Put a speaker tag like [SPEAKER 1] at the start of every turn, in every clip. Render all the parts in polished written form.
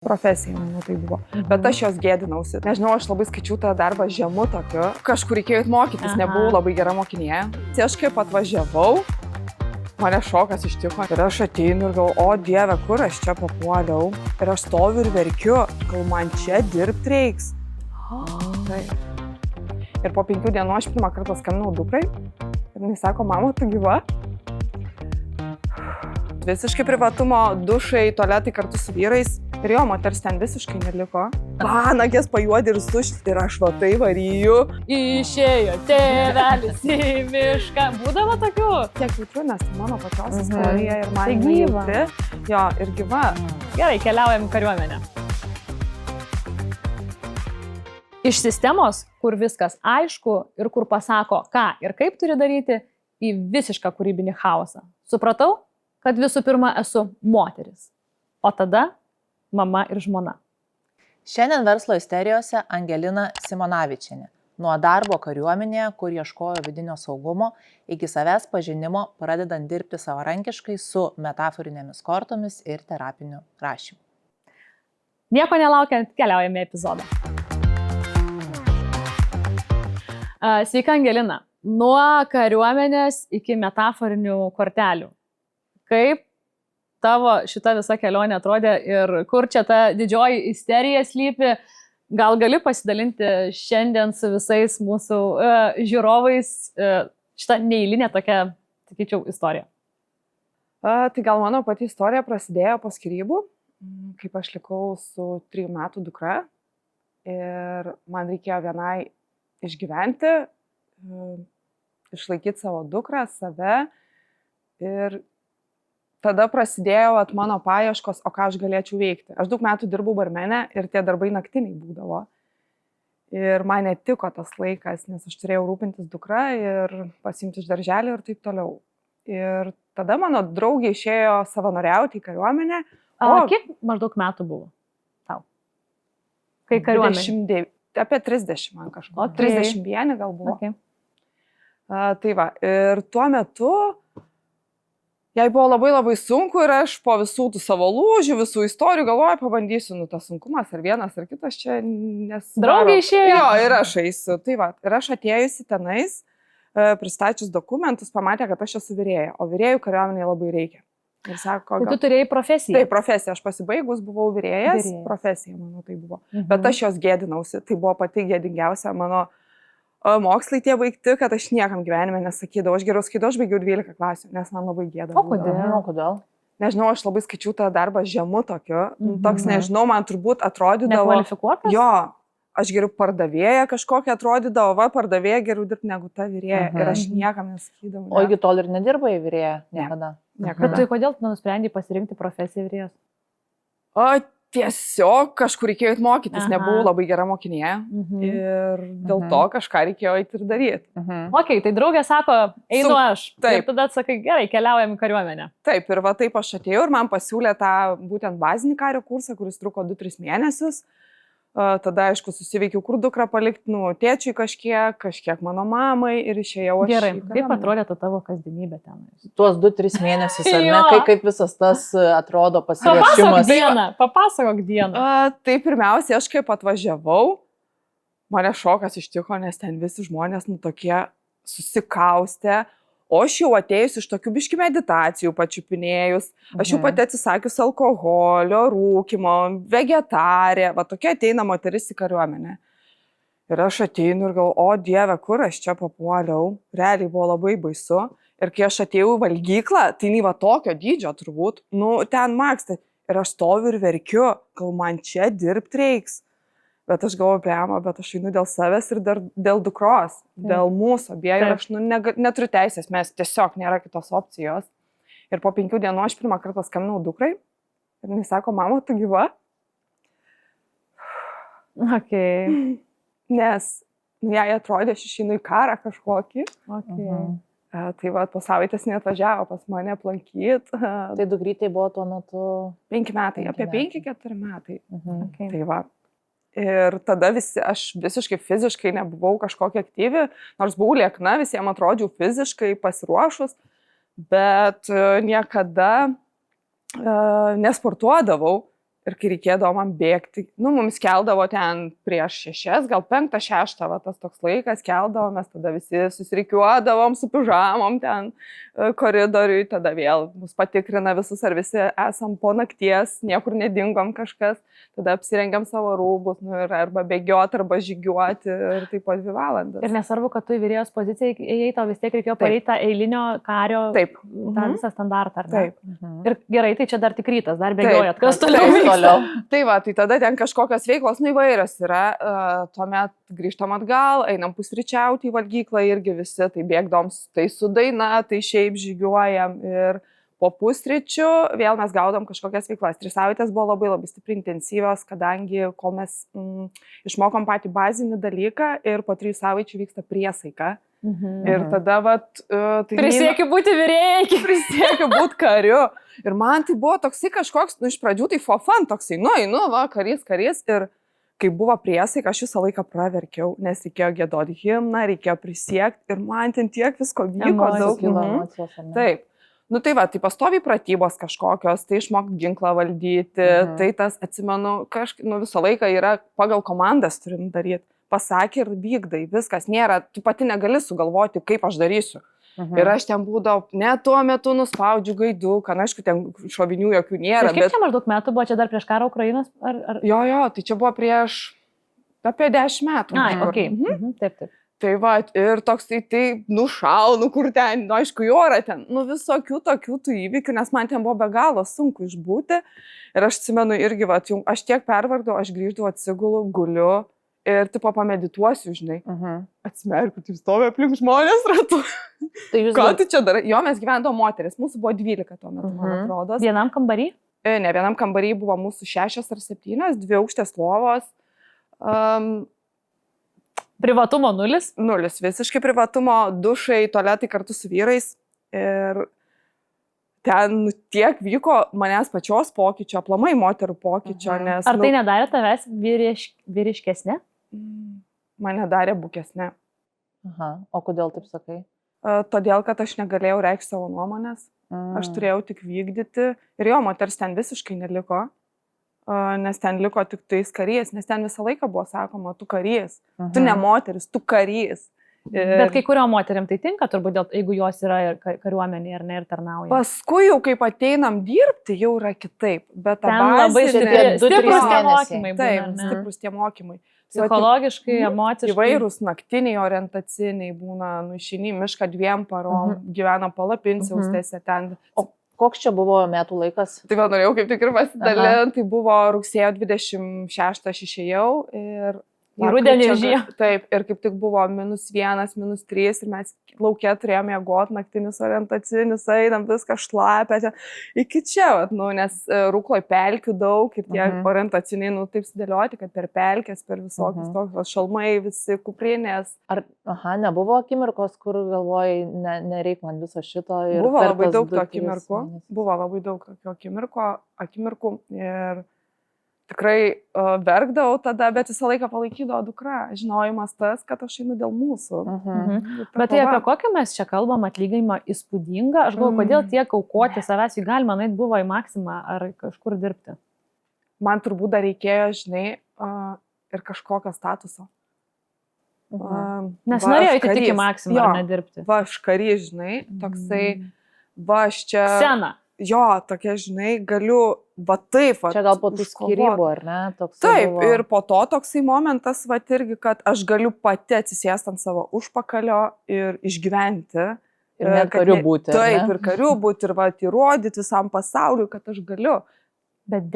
[SPEAKER 1] Profesija, manau, tai buvo. Bet aš jos gėdinausi. Nežinau, aš labai skaičiau tą darbą žemu tokiu. Kažkur reikėjo mokytis, nebuvau labai gera mokinė. Tai aš kaip atvažiavau, mane šokas ištiko. Ir aš ateinu ir galvoju, o Dieve, kur aš čia papuoliau. Ir aš stoviu ir verkiu, gal man čia dirbti reiks. Tai. Ir po 5 dienų aš pirmą kartą skambinau dukrai. Ir jis sako, mama, tu gyva? Visiškai privatumo, dušai, tualetai kartu su vyrais. Ir jo, moters ten visiškai neliko. Vanagės pajuodi ir sušti. Ir aš va tai varyju.
[SPEAKER 2] Išėjo tėvelis į mišką. Būdavo tokių?
[SPEAKER 1] Tiek jautriu, nes tai mano pačios istorija ir man
[SPEAKER 2] Tai gyva.
[SPEAKER 1] jautri. Jo, ir gyva.
[SPEAKER 2] Gerai, keliaujam į kariuomenę. Iš sistemos, kur viskas aišku ir kur pasako, ką ir kaip turi daryti, į visišką kūrybinį chaosą. Supratau, kad visų pirma esu moteris, o tada mama ir žmona.
[SPEAKER 3] Šiandien verslo isterijose Angelina Simonavičienė. Nuo darbo kariuomenėje, kur ieškojo vidinio saugumo, iki savęs pažinimo, pradedant dirbti savarankiškai su metaforinėmis kortomis ir terapiniu rašymu.
[SPEAKER 2] Nieko nelaukiant, keliaujame į epizodą. Sveika, Angelina. Nuo kariuomenės iki metaforinių kortelių. Kaip tavo šita visa kelionė atrodė ir kur čia ta didžioji isterija slypi? Gal gali pasidalinti šiandien su visais mūsų žiūrovais šitą neeilinę tokią, sakyčiau, istoriją?
[SPEAKER 1] Tai gal mano pati istorija prasidėjo po skyrybų, kaip aš likau su 3 metų dukra. Ir man reikėjo vienai išgyventi, išlaikyti savo dukrą, save. Ir tada prasidėjo mano paieškos, o ką aš galėčiau veikti. Aš daug metų dirbau barmenę ir tie darbai naktiniai būdavo. Ir man netiko tas laikas, nes aš turėjau rūpintis dukra ir pasiimti iš darželio ir taip toliau. Ir tada mano draugė išėjo savanoriauti į kariuomenę.
[SPEAKER 2] Kiek maždaug metų buvo tau? Kai kariuomenė?
[SPEAKER 1] Apie 30 man kažko.
[SPEAKER 2] Okay.
[SPEAKER 1] 31 gal buvo.
[SPEAKER 2] Okay.
[SPEAKER 1] Tai va, ir tuo metu jai buvo labai sunku ir aš po visų tų savo lūžių, visų istorijų galvoju, pabandysiu, tas sunkumas ar vienas ar kitas čia nesidaro.
[SPEAKER 2] Draugė išėjo?
[SPEAKER 1] Jo, ir aš eisiu. Tai va, ir aš atėjusi tenais, pristačius dokumentus, pamatė, kad aš esu virėja, o virėjų kariuomenėje labai reikia. Ir sako,
[SPEAKER 2] Tai tu turėjai profesiją?
[SPEAKER 1] Taip, profesija. Aš pasibaigus buvau virėjas, profesija, manau, tai buvo. Bet aš jos gėdinausi. Tai buvo pati gėdingiausia mano mokslai tie baigti, kad aš niekam gyvenime nesakydavau. Aš geriau skaitau, aš baigiau 12 klasių, nes man labai gėda.
[SPEAKER 2] O kodėl?
[SPEAKER 1] Nežinau, aš labai skaičiau tą darbą žemu tokiu. Toks, nežinau, man turbūt atrodydavo.
[SPEAKER 2] Nekvalifikuotas?
[SPEAKER 1] Jo, aš geriau pardavėja kažkokia atrodydavo, va, pardavėja geriau dirbti negu ta virėja. Ir aš niekam nesakydavau.
[SPEAKER 3] O iki tol ir nedirbai virėja? Niekada.
[SPEAKER 2] Bet tai kodėl tu nusprendei pasirinkti profesiją virėjos?
[SPEAKER 1] Tiesiog kažkur reikėjo mokytis, nebuvau labai gera mokinė. Ir dėl to kažką reikėjo eiti ir daryti.
[SPEAKER 2] Ok, tai draugė sako, einu aš.
[SPEAKER 1] Taip.
[SPEAKER 2] Ir tada sakai, gerai, keliaujam į kariuomenę.
[SPEAKER 1] Taip, ir va taip aš atėjau ir man pasiūlė tą būtent bazinį kario kursą, kuris truko 2-3 mėnesius. Tada, aišku, susiveikiau, kur dukrą palikti, tėčiui kažkiek mano mamai ir išėjau aš.
[SPEAKER 2] Gerai, kaip atrodė ta tavo kasdienybė ten?
[SPEAKER 3] Tuos 2-3 mėnesius, ar ne? Kaip visas tas atrodo pasiruošimas?
[SPEAKER 2] Papasakok dieną.
[SPEAKER 1] Tai pirmiausia, aš kaip atvažiavau, mane šokas ištiko, nes ten visi žmonės tokie susikaustę. O aš jau atėjus iš tokių biškį meditacijų pačiupinėjus, aš jau pati atsisakius alkoholio, rūkymo, vegetarė, va tokia ateina moteris į kariuomenę. Ir aš ateinu ir galvoju, o Dieve, kur aš čia papuoliau, realiai buvo labai baisu. Ir kai aš atėjau į valgyklą, tai va tokio dydžio turbūt, ten maksta. Ir aš stoviu ir verkiu, gal man čia dirbti reiks. Bet aš galvoju, bet aš einu dėl savęs ir dėl dukros, dėl mūsų abiejų. Ir aš neturiu teisės, mes tiesiog nėra kitos opcijos. Ir po 5 dienų aš pirmą kartą skambinau dukrai. Ir jis sako, mama, tu gyva?
[SPEAKER 2] Okay.
[SPEAKER 1] Nes jai atrodė, aš išeinu į karą kažkokį.
[SPEAKER 2] Okay.
[SPEAKER 1] Tai va, po savaitės neatvažiavo pas mane aplankyti.
[SPEAKER 3] Tai dukrytei buvo tuo metu
[SPEAKER 1] 5 metai, apie 5-4 metai.
[SPEAKER 2] Okay.
[SPEAKER 1] Tai va. Ir tada aš visiškai fiziškai nebuvau kažkokia aktyvi, nors buvau liekna, visiems atrodžiau fiziškai pasiruošus, bet niekada nesportuodavau. Ir kai reikėdavo man bėgti, mums keldavo ten prieš 6, gal 5-6, tas toks laikas, keldavo, mes tada visi susirikiuodavom su pižamom ten koridoriui, tada vėl mus patikrina visus, ar visi esam po nakties, niekur nedingom kažkas, tada apsirengiam savo rūbus, ir arba bėgioti, arba žygiuoti ir taip po 2 valandas.
[SPEAKER 2] Ir nesvarbu, kad tu į vyrėjos poziciją įėjai, tau vis tiek reikėjo pareiti tą eilinio kario, tą visą standartą, ar ne?
[SPEAKER 1] Taip.
[SPEAKER 2] Ir gerai, tai čia dar tik rytas, dar bėgiojat, kas
[SPEAKER 3] toliau.
[SPEAKER 1] Tai va, tai tada ten kažkokios veiklos įvairios yra, tuomet grįžtam atgal, einam pusryčiauti į valgyklą irgi visi, tai bėgdom tai su daina, tai šiaip žygiuojam ir po pusryčių vėl mes gaudom kažkokias veiklas. 3 savaitės buvo labai stipriai intensyvios, kadangi kol mes išmokom patį bazinį dalyką ir po 3 savaičių vyksta priesaika. Ir tada, tai
[SPEAKER 2] prisiekiu būti vyrėjai,
[SPEAKER 1] prisiekiu būti kariu. Ir man tai buvo toksai kažkoks, iš pradžių tai fofan, toksai, karys. Ir kai buvo priesaika, aš visą laiką praverkiau, nes reikėjo giedoti himną, reikėjo prisiekti. Ir man ten tiek visko vyko daug. Taip. Tai va, tai pastoviai pratybos kažkokios, tai išmokti ginklą valdyti, tai tas, atsimenu, visą laiką yra pagal komandas turim daryti. Pasakė ir vykdai, viskas nėra, tu pati negali sugalvoti, kaip aš darysiu. Ir aš ten būdavau, ne tuo metu nuspaudžiu gaiduką, aišku, ten šovinių jokių nėra.
[SPEAKER 2] Kiek čia maždaug metų buvo, čia dar prieš karą Ukrainos?
[SPEAKER 1] Jo, tai čia buvo prieš apie 10 metų.
[SPEAKER 2] Ai, okei. Taip.
[SPEAKER 1] Tai va, ir toks tai nušaunu, kur ten, aišku, į orą ten, visokių tokių tų įvykių, nes man ten buvo be galo sunku išbūti. Ir aš atsimenu irgi, va, aš tiek pervargdavau, aš grįždavau, atsigulu, guliu. Ir tipo pamedituosiu, žinai. Atsimerkiu, tai stovi aplink žmonės ratu. Tai ką tu čia darai? Jo, mes gyvendavom moteris, mūsų buvo 12 tuo metu, man atrodo.
[SPEAKER 2] Vienam kambarį?
[SPEAKER 1] Ne, vienam kambarį buvo mūsų 6 ar 7, 2 aukštės lovos.
[SPEAKER 2] Privatumo 0?
[SPEAKER 1] 0, visiškai privatumo, dušai, tualetai kartu su vyrais. Ir ten tiek vyko manęs pačios pokyčio, aplamai moterų pokyčio, nes...
[SPEAKER 2] Ar tai nedarė tavęs vyriškesnė?
[SPEAKER 1] Mane darė bukesnė.
[SPEAKER 3] O kodėl taip sakai?
[SPEAKER 1] Todėl, kad aš negalėjau reikšti savo nuomonės. Aš turėjau tik vykdyti. Ir jo, moters ten visiškai neliko, nes ten liko tik tais karys, nes ten visą laiką buvo sakoma, tu karys. Tu ne moteris, tu karys.
[SPEAKER 2] Bet kai kurio moteriam tai tinka, turbūt, jeigu jos yra kariuomenė ar ne ir tarnauja.
[SPEAKER 1] Paskui jau kaip ateinam dirbti, jau yra kitaip. Bet
[SPEAKER 2] ten labai stiprus tie mokymai.
[SPEAKER 1] Taip, stiprus tie mokymai.
[SPEAKER 2] Psichologiškai, emociškai.
[SPEAKER 1] Įvairūs naktiniai orientaciniai būna, išeini mišką 2 parom, gyvena palapinse, austėse ten.
[SPEAKER 3] O koks čia buvo metų laikas?
[SPEAKER 1] Tai vėl norėjau kaip tik ir pasidalinti, tai buvo rugsėjo 26 aš išėjau ir...
[SPEAKER 2] Į rudenį žiemą.
[SPEAKER 1] Taip, ir kaip tik buvo -1, -3 ir mes laukia turėjome mėgoti naktinius orientacinius, einam viską šlapę. Iki čia, nes Rūkloj pelkių daug ir tie orientaciniai, taip sudėlioti, kad per pelkės, per visokius tokius šalmai, visi kuprinės.
[SPEAKER 3] Nebuvo akimirkos, kur galvojai, nereik man viso šito.
[SPEAKER 1] Buvo labai daug tokių akimirkų. Buvo labai daug tokių akimirkų ir... Tikrai verkdavau tada, bet visą laiką palaikydavo dukra. Žinojimas tas, kad aš einu dėl mūsų.
[SPEAKER 2] Bet tai apie kokį mes čia kalbam atlyginimą įspūdingą? Aš galvoju, kodėl tiek aukoti savęs, jį galima nueiti buvo į Maksimą ar kažkur dirbti?
[SPEAKER 1] Man turbūt dar reikėjo, žinai, ir kažkokio statuso.
[SPEAKER 2] Nes norėjau eiti tik į Maksimą ar nedirbti.
[SPEAKER 1] Va, aš karys, žinai, toksai, va, aš čia...
[SPEAKER 2] Sena.
[SPEAKER 1] Jo, tokia, žinai, galiu, va taip, va.
[SPEAKER 3] Čia gal po tų skyrybų, ar ne?
[SPEAKER 1] Taip, ir po to toksai momentas, va, irgi, kad aš galiu pati atsisėsti ant savo užpakalio ir išgyventi.
[SPEAKER 3] Ir net kariu būti.
[SPEAKER 1] Taip, ir kariu būti, ir va, įrodyti visam pasauliu, kad aš galiu.
[SPEAKER 2] Bet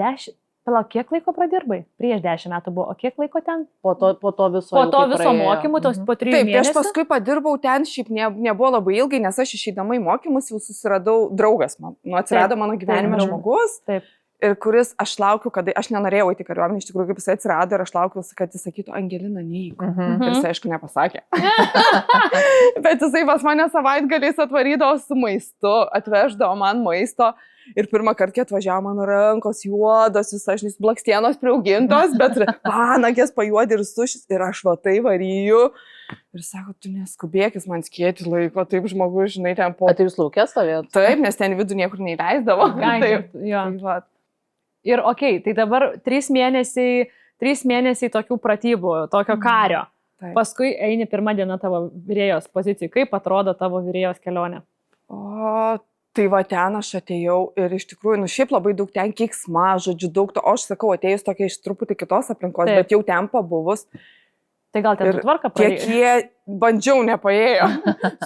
[SPEAKER 2] palauk, kiek laiko pradirbai? Prieš 10 metų buvo, o kiek laiko ten?
[SPEAKER 3] Po to viso
[SPEAKER 2] mokymų, tos po 3 mėnesių?
[SPEAKER 1] Taip, aš paskui padirbau ten, šiaip nebuvo labai ilgai, nes aš išeidama į mokymus jau susiradau draugas man. Atsirado mano gyvenime žmogus.
[SPEAKER 2] Taip.
[SPEAKER 1] Ir kuris aš laukiu, kad aš nenorėjau eiti kariuomenį, iš tikrųjų, kaip jis atsirado ir aš laukiu, kad jis sakytų, Angelina, neįk. Ir jis, aišku, nepasakė. Bet jisai pas mane savaitgaliais atvarydavo su maistu, atveždavo man maisto. Ir pirmą kartą atvažiavo mano rankos juodos, visas blakstienos priaugintos, bet panagės pajuodi ir sušis. Ir aš va tai varyju. Ir sako, tu neskubėkis man skėti laiko, taip žmogus, žinai, ten po...
[SPEAKER 3] Tai jūs laukė stovėt?
[SPEAKER 1] Taip, nes ten vidų niekur neįleisdavo.
[SPEAKER 2] Taip, jo.
[SPEAKER 1] Tai va.
[SPEAKER 2] Ir tai dabar 3 mėnesiai tokių pratybų, tokio kario.
[SPEAKER 1] Taip.
[SPEAKER 2] Paskui eini pirmą dieną tavo vyrėjos pozicijai. Kaip atrodo tavo vyrėjos kelionė?
[SPEAKER 1] O, tai va ten aš atėjau ir iš tikrųjų, šiaip labai daug ten keiksma, žodžiu, daug to, aš sakau, atėjus tokia iš truputį kitos aplinkos,
[SPEAKER 2] Taip.
[SPEAKER 1] bet jau ten pabuvus.
[SPEAKER 2] Tai gal ten tvarka
[SPEAKER 1] Kiek
[SPEAKER 2] pradėjo?
[SPEAKER 1] jie bandžiau, nepaėjo.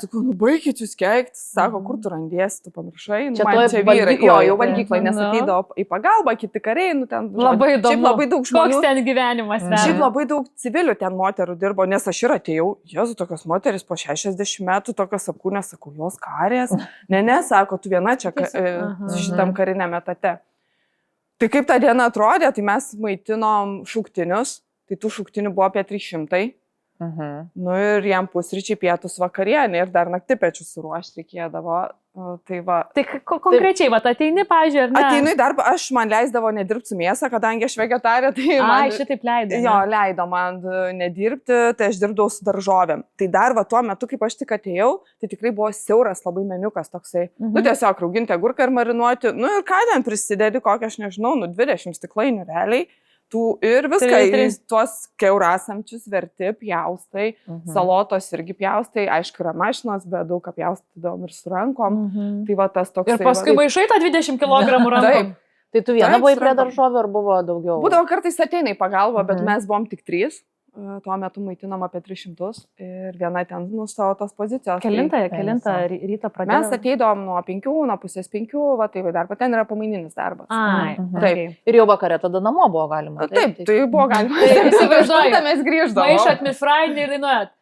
[SPEAKER 1] Sakau, baikit jūs keiktis, sako, kur tu randiesi, tu pamiršai.
[SPEAKER 3] Čia
[SPEAKER 1] Man
[SPEAKER 3] toj
[SPEAKER 1] čia vyrai,
[SPEAKER 3] valgykloj,
[SPEAKER 1] jau
[SPEAKER 3] tai.
[SPEAKER 1] valgyklai, nes ateidavo į pagalbą, kiti kariai, ten.
[SPEAKER 2] Labai įdomu.
[SPEAKER 1] Šiaip labai daug žmonių.
[SPEAKER 2] Koks ten gyvenimas?
[SPEAKER 1] Šiaip labai daug civilių ten moterų dirbo, nes aš ir atėjau, jos tokios moteris po 60 metų, tokios apkūnės, sakau, jos karės. Ne, sako, tu viena čia šitam kariniam etate. Tai kaip ta diena atrodė, tai mes maitinom šauktinius, tai tų šauktinių buvo apie 300. Nu ir jam pusryčiai, pietus, vakarienė ir dar naktipečius suruošti reikėdavo. Tai va.
[SPEAKER 2] Tai konkrečiai, va, ateini, pavyzdžiui, ar ne?
[SPEAKER 1] Ateinu į darbą, aš man leisdavo nedirbti su mėsa, kadangi aš vegetarė, tai man...
[SPEAKER 2] šitaip leido.
[SPEAKER 1] Jo, leido man nedirbti, tai aš dirbdavau su daržovėm. Tai dar va tuo metu, kaip aš tik atėjau, tai tikrai buvo siauras labai meniukas toksai. Nu tiesiog rauginti agurką ir marinuoti, nu ir ką ten prisidedi, kokią aš nežinau, 20 stiklainių realiai. Ir viską, tuos kiaurasamčius verti, pjaustai, salotos irgi pjaustai, aišku, yra mašinos, bet daug ką pjaustydavom ir su rankom. Tai va tas toks.
[SPEAKER 2] Ir paskui maišai tą 20 kg rankom.
[SPEAKER 1] Taip.
[SPEAKER 3] Tai tu viena buvai prie daržovių ar buvo daugiau?
[SPEAKER 1] Būdavo kartais ateina į pagalbą, bet mes buvom tik 3. Tuo metu maitinom apie 300 ir viena ten savo tos pozicijos.
[SPEAKER 2] Kelintą rytą pradėjome?
[SPEAKER 1] Mes ateidom nuo 5, nuo pusės 5, va tai darbo ten yra pamaininis darbas.
[SPEAKER 2] Taip.
[SPEAKER 3] Ir jau vakare tada namo buvo galima.
[SPEAKER 1] Taip, tai buvo galima.
[SPEAKER 2] Tai įsivaizduoju,
[SPEAKER 1] mes grįždavome.
[SPEAKER 2] Maišat mifrainį ir dainuojat.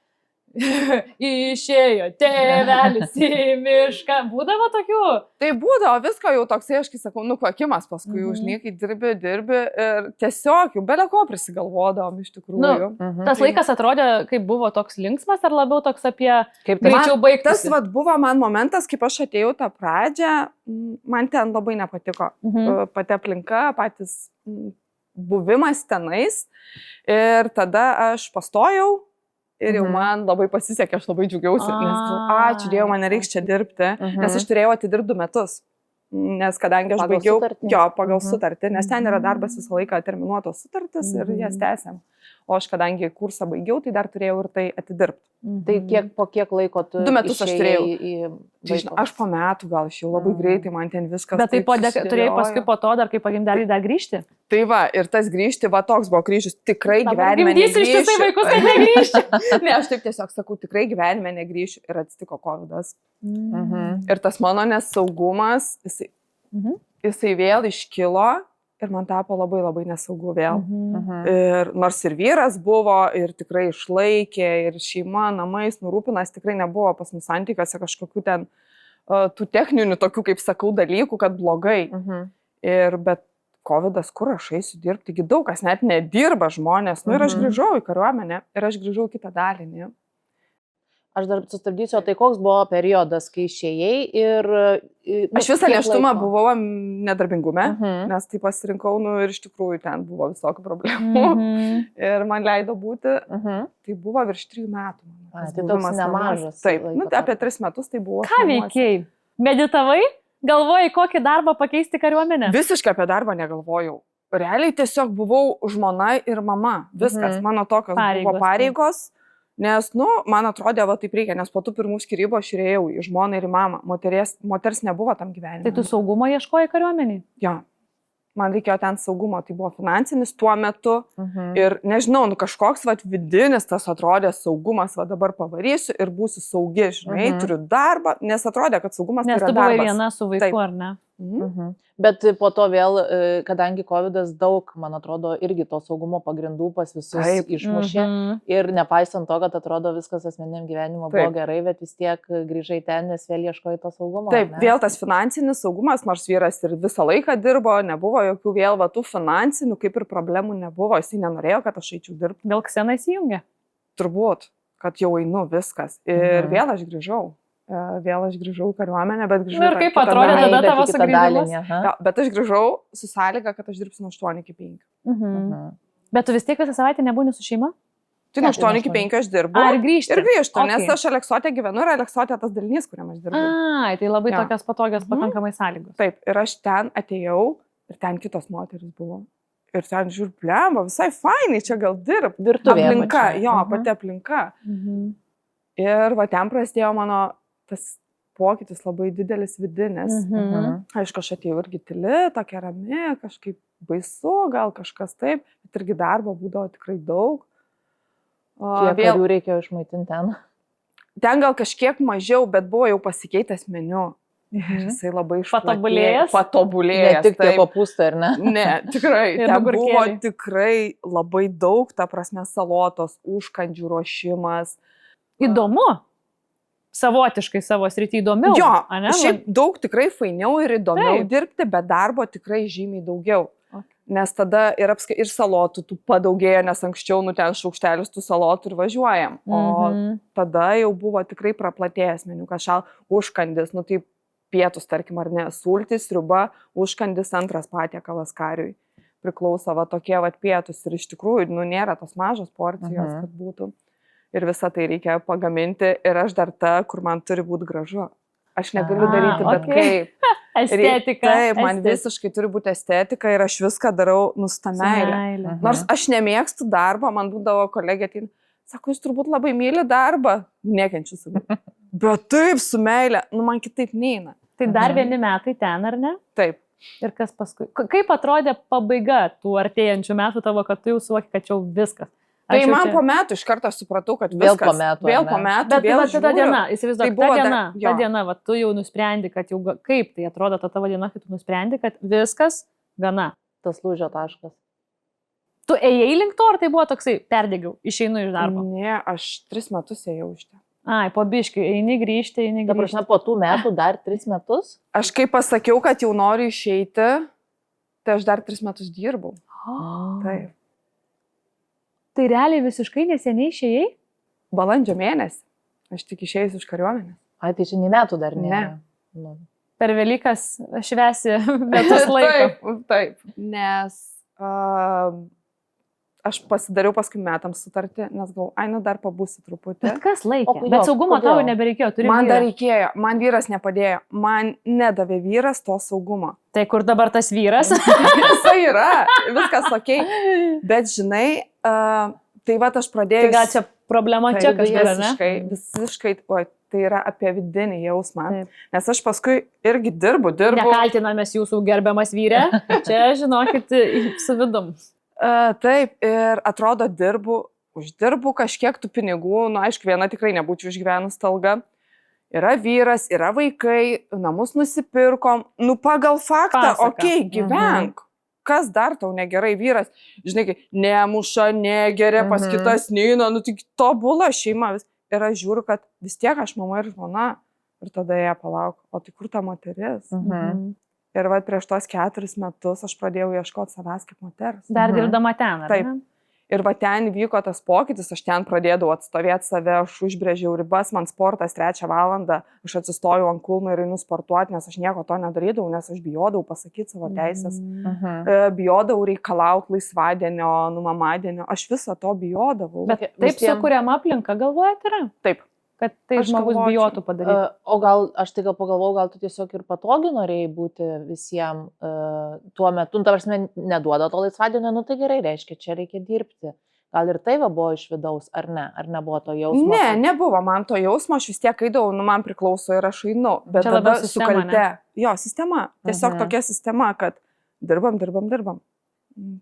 [SPEAKER 2] Išėjo tėvelis į mišką. Būdavo tokių?
[SPEAKER 1] Tai būdavo visko jau toksai, aš kai sakau, nukokimas, paskui užnykai dirbi ir tiesiog jau beleko prisigalvodavom iš tikrųjų.
[SPEAKER 2] Tas laikas atrodė, kaip buvo toks linksmas ar labiau toks apie greičiau baigti.
[SPEAKER 1] Tas vat, buvo man momentas, kaip aš atėjau tą pradžią, man ten labai nepatiko. Pati aplinka, patys buvimas tenais ir tada aš pastojau. Ir jau man labai pasisekė, aš labai džiaugiausi, nes ačiū Dievui, man nereiks čia dirbti, nes aš turėjau atidirbti 2 metus. Nes kadangi aš baigiau pagal sutartį, nes ten yra darbas visą laiką terminuotos sutartis ir jas tęsiam. O aš kadangi kursą baigiau, tai dar turėjau ir tai atidirbti.
[SPEAKER 3] Tai po kiek laiko tu
[SPEAKER 1] 2 metus aš turėjau. Aš po metų gal aš jau labai greitai, man ten viskas.
[SPEAKER 2] Bet tai turėjai paskui po to dar kaip pagimdėlį dar grįžti?
[SPEAKER 1] Tai va, ir tas grįžti, va toks buvo kryžius, tikrai gyvenime
[SPEAKER 2] negrįšiu. Gimdysi ištisai vaikus, kad negrįšiu.
[SPEAKER 1] Ne, aš taip tiesiog sakau, tikrai gyvenime negrįšiu ir atsitiko COVID-as. Ir tas mano nesaugumas, jisai vėl iškilo. Ir man tapo labai labai nesaugu vėl. Ir nors ir vyras buvo, ir tikrai išlaikė, ir šeima, namais, nurūpinas, tikrai nebuvo pas mus santykiuose kažkokių ten tų techninių, tokių, kaip sakau, dalykų, kad blogai. Bet COVID-as, kur aš eisiu dirbti, taigi daug kas net nedirba žmonės. Nu ir aš grįžau į kariuomenę, ir aš grįžau kitą dalinį.
[SPEAKER 3] Aš dar sustabdysiu, tai koks buvo periodas, kai išėjai ir...
[SPEAKER 1] Aš visą nėštumą buvau nedarbingume, nes tai pasirinkau, ir iš tikrųjų ten buvo visokių problemų. Ir man leido būti, tai buvo virš 3 metų.
[SPEAKER 3] Tai toks nemažas.
[SPEAKER 1] Taip, apie 3 metus tai buvo.
[SPEAKER 2] Ką veikiai? Meditavai? Galvojai, kokį darbą pakeisti kariuomenę?
[SPEAKER 1] Visiškai apie darbą negalvojau. Realiai tiesiog buvau žmona ir mama. Viskas, mano tokios buvo pareigos. Nes, man atrodė, va taip reikia, nes po tų pirmų skyrybų aš ėjau į žmoną ir į mamą. Moters nebuvo tam gyvenime.
[SPEAKER 2] Tai tu saugumo ieškojai kariuomenį?
[SPEAKER 1] Jo. Man reikėjo ten saugumo, tai buvo finansinis tuo metu. Ir nežinau, kažkoks vidinis tas atrodė saugumas, dabar pavarysiu ir būsiu saugi, žinai, turiu darbą, nes atrodė, kad saugumas tai yra darbas.
[SPEAKER 2] Nes tu buvai viena su vaiku, ar ne?
[SPEAKER 3] Bet po to vėl, kadangi COVID-as daug, man atrodo, irgi to saugumo pagrindų pas visus išmušė. Ir nepaisant to, kad atrodo viskas asmeniniam gyvenimo buvo gerai, bet vis tiek grįžai ten, nes vėl ieškojai to saugumo.
[SPEAKER 1] Taip, vėl tas finansinis saugumas, nors vyras ir visą laiką dirbo, nebuvo jokių vėl tų finansinių, kaip ir problemų nebuvo, jis nenorėjo, kad aš eičiau dirbti.
[SPEAKER 2] Vėl Ksena įsijungė?
[SPEAKER 1] Turbūt, kad jau einu viskas. Ir vėl aš grįžau. Vėl aš grįžau į kariuomenę, bet grįžau.
[SPEAKER 2] Ir kaip atrodė tada tavo sugrįžimas?
[SPEAKER 1] Bet aš grįžau su sąlyga, kad aš dirbsiu nuo 8 iki 5.
[SPEAKER 2] Bet tu vis tiek visą savaitę nebūni su šeima?
[SPEAKER 1] Tai nuo 8 iki 5 aš dirbu.
[SPEAKER 2] Ir grįžti?
[SPEAKER 1] Ir grįžtu, nes aš Aleksotė gyvenu ir Aleksotė tas dalinys, kuriam aš dirbu.
[SPEAKER 2] Tai labai tokios patogios pakankamai sąlygos.
[SPEAKER 1] Taip, ir aš ten atėjau ir ten kitos moteris buvo. Ir ten žiūrėjau, blemba, visai fainai, čia gal dirb.
[SPEAKER 3] Virtuvėje.
[SPEAKER 1] Aplinka,
[SPEAKER 3] pačioj.
[SPEAKER 1] jo,
[SPEAKER 3] Mhm.
[SPEAKER 1] pati aplinka.
[SPEAKER 2] Mhm.
[SPEAKER 1] Ir va ten prasidėjo mano tas pokytis labai didelis vidinis.
[SPEAKER 2] Mhm.
[SPEAKER 1] Aišku, aš atėjau irgi tyli, tokia rami, kažkaip baisu, gal kažkas taip, bet irgi darbo būdavo tikrai daug.
[SPEAKER 3] Kiek
[SPEAKER 1] Vėl,
[SPEAKER 3] jų reikėjo išmaitinti ten?
[SPEAKER 1] ten gal kažkiek mažiau, bet buvo jau pasikeitęs meniu.
[SPEAKER 2] Mhm.
[SPEAKER 1] Jisai labai
[SPEAKER 2] Patobulėjęs?
[SPEAKER 1] Patobulėjęs.
[SPEAKER 3] Ne tik tie
[SPEAKER 1] taip.
[SPEAKER 3] kopūstai, ar ne?
[SPEAKER 1] Ne, tikrai.
[SPEAKER 2] Ir
[SPEAKER 1] Ten buvo
[SPEAKER 2] agurkėliai.
[SPEAKER 1] tikrai labai daug, ta prasme, salotos, užkandžių ruošimas.
[SPEAKER 2] Įdomu. Savotiškai savo srity įdomiau.
[SPEAKER 1] Jo,
[SPEAKER 2] ane?
[SPEAKER 1] šiaip daug tikrai fainiau ir įdomiau
[SPEAKER 2] Taip.
[SPEAKER 1] dirbti, bet darbo tikrai žymiai daugiau.
[SPEAKER 2] Ok.
[SPEAKER 1] Nes tada ir salotų tų padaugėjo, nes anksčiau ten šaukštelius tų salotų ir važiuojam. O
[SPEAKER 2] Mhm.
[SPEAKER 1] tada jau buvo tikrai praplatėjęs meniu, kažką užkandis, tai pietus, tarkim, ar ne, sultis, sriuba, užkandis, antras patiekalas kariui. Priklauso va tokie va pietus ir iš tikrųjų, nėra tos mažos porcijos, kad būtų. Ir visą tai reikia pagaminti ir aš dar ta, kur man turi būti gražu. Aš negaliu daryti bet
[SPEAKER 2] okei.
[SPEAKER 1] kaip.
[SPEAKER 2] Estetika.
[SPEAKER 1] Taip, man visiškai turi būti estetika ir aš viską darau nustameilę. Nors aš nemėgstu darbo, man būdavo kolegė ateina, sako, jūs turbūt labai myli darbą, nekenčiu savį. Bet taip, su meilė, man kitaip neina.
[SPEAKER 2] Tai dar vieni metai ten, ar ne?
[SPEAKER 1] Taip.
[SPEAKER 2] Ir kas paskui? Kaip atrodė pabaiga tų artėjančių metų tavo, kad tu jau suvoki, kad jau viskas?
[SPEAKER 1] Tai man po metų iš karto supratau, kad
[SPEAKER 3] Vėl
[SPEAKER 1] viskas.
[SPEAKER 3] po metų, ar
[SPEAKER 1] Vėl
[SPEAKER 3] ne?
[SPEAKER 1] po metų.
[SPEAKER 2] Bet
[SPEAKER 1] vėl
[SPEAKER 2] va, ta
[SPEAKER 1] žiūriu.
[SPEAKER 2] diena, įsivaizduok,
[SPEAKER 1] Tai
[SPEAKER 2] ta
[SPEAKER 1] buvo
[SPEAKER 2] diena,
[SPEAKER 1] jo.
[SPEAKER 2] ta diena, va, tu jau nusprendi, kad jau, kaip tai atrodo ta tavo diena, kai tu nusprendi, kad viskas gana.
[SPEAKER 3] Tas lūžio taškas.
[SPEAKER 2] Tu ėjai link to, ar tai buvo toksai, perdėgiau, išeinu iš darbo?
[SPEAKER 1] Ne, aš 3 metus ėjau iš ten.
[SPEAKER 2] Ai, po biškių, eini grįžti, eini
[SPEAKER 3] Ta
[SPEAKER 2] grįžti.
[SPEAKER 3] prasme, po tų metų dar 3 metus?
[SPEAKER 1] Aš kai pasakiau, kad jau noriu išeiti, tai aš dar 3 metus dirbau. Taip.
[SPEAKER 2] Tai realiai visiškai neseniai išėjai?
[SPEAKER 1] Balandžio mėnesį. Aš tik išėjus iš kariuomenės.
[SPEAKER 3] Ai, tai čia nei metų dar ne.
[SPEAKER 1] Ne.
[SPEAKER 3] Nu.
[SPEAKER 2] Per Velykas švesi metus laiko.
[SPEAKER 1] Taip. Nes aš pasidariau paskui metams sutartį, nes galvoju, dar pabūsiu truputį.
[SPEAKER 2] Bet kas laikė?
[SPEAKER 3] O kodėl?
[SPEAKER 2] Bet saugumo
[SPEAKER 3] Kodėl?
[SPEAKER 2] tavo nebereikėjo, turi
[SPEAKER 1] Man
[SPEAKER 2] vyrą.
[SPEAKER 1] dar reikėjo, man vyras nepadėjo, man nedavė vyras to saugumo.
[SPEAKER 2] Tai kur dabar tas vyras?
[SPEAKER 1] Jisai yra, viskas ok. Bet žinai, tai va aš pradėjau...
[SPEAKER 2] Tai gal čia problema čia kažkur, ne?
[SPEAKER 1] Visiškai, tai yra apie vidinį jausmą.
[SPEAKER 2] Taip.
[SPEAKER 1] Nes aš paskui irgi dirbu.
[SPEAKER 2] Nekaltinamės jūsų gerbiamas vyrė. Čia, žinokit, su vidum.
[SPEAKER 1] Taip, ir atrodo uždirbu kažkiek tų pinigų, aišku, viena tikrai nebūčiau išgyvenus talga. Yra vyras, yra vaikai, namus nusipirkom, pagal faktą, okei, gyvenk. Kas dar tau negerai, vyras, žinai, nemuša, negeria, pas kitas neina, tik tobula šeima. Ir aš žiūriu, kad vis tiek aš mama ir žmona. Ir tada jie palauk, o tai kur ta moteris? Ir va prieš tos 4 metus aš pradėjau ieškoti savęs kaip moters.
[SPEAKER 2] Dar dirbdama ten, ar
[SPEAKER 1] Taip.
[SPEAKER 2] ne?
[SPEAKER 1] Ir va ten vyko tas pokytis, aš ten pradėjau atstovėti save, aš užbrėžiau ribas, man sportas 3 valandą, aš atsistojau ant kulno ir einu sportuoti, nes aš nieko to nedarydavau, nes aš bijodavau pasakyti savo teisės, bijodavau reikalauti laisvadienio, mamadienio, aš visą to bijodavau.
[SPEAKER 2] Bet taip sukuriama aplinka, galvojat, yra?
[SPEAKER 1] Taip.
[SPEAKER 2] Kad tai
[SPEAKER 1] Aš
[SPEAKER 2] žmogus
[SPEAKER 1] galvočiau.
[SPEAKER 2] bijotų padaryti.
[SPEAKER 3] O gal, aš tai gal pagalvojau, gal tu tiesiog ir patogiai norėjai būti visiems tuo metu, ta prasme, neduoda to laisvadienio, tai gerai, reiškia, čia reikia dirbti. Gal ir tai buvo iš vidaus, ar ne? Ar nebuvo to jausmo?
[SPEAKER 1] Ne, nebuvo man to jausmo, aš vis tiek eidavau, man priklauso ir aš einu. Bet
[SPEAKER 2] Čia
[SPEAKER 1] tada
[SPEAKER 2] labiau sistema,
[SPEAKER 1] sukalte. Jo, sistema. Tiesiog tokia sistema, kad dirbam.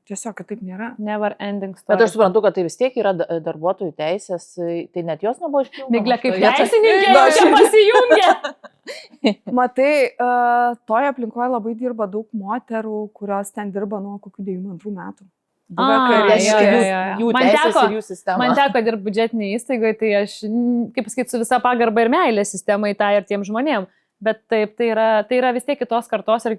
[SPEAKER 1] Tiesiog, kad taip nėra.
[SPEAKER 2] Never ending story.
[SPEAKER 3] Bet aš suprantu, kad tai vis tiek yra darbuotojų teisės, tai net jos nebuvo išpildoma.
[SPEAKER 2] Miglė kaip
[SPEAKER 3] šitoje-
[SPEAKER 2] teisininkė,
[SPEAKER 1] Na,
[SPEAKER 2] čia pasijungia.
[SPEAKER 1] Matai, toje aplinkoje labai dirba daug moterų, kurios ten dirba nuo kokių 92 metų. Buvę
[SPEAKER 3] Reiškia,
[SPEAKER 1] kariškės.
[SPEAKER 3] jų
[SPEAKER 2] Man
[SPEAKER 3] teisės
[SPEAKER 2] teko-
[SPEAKER 3] ir jų sistema.
[SPEAKER 2] Man teko dirbti biudžetinėje įstaigoje, tai aš, kaip pasakyti, su visa pagarba ir meilė sistemai tai ir tiem žmonėm. Bet taip, tai yra vis tiek kitos kartos ir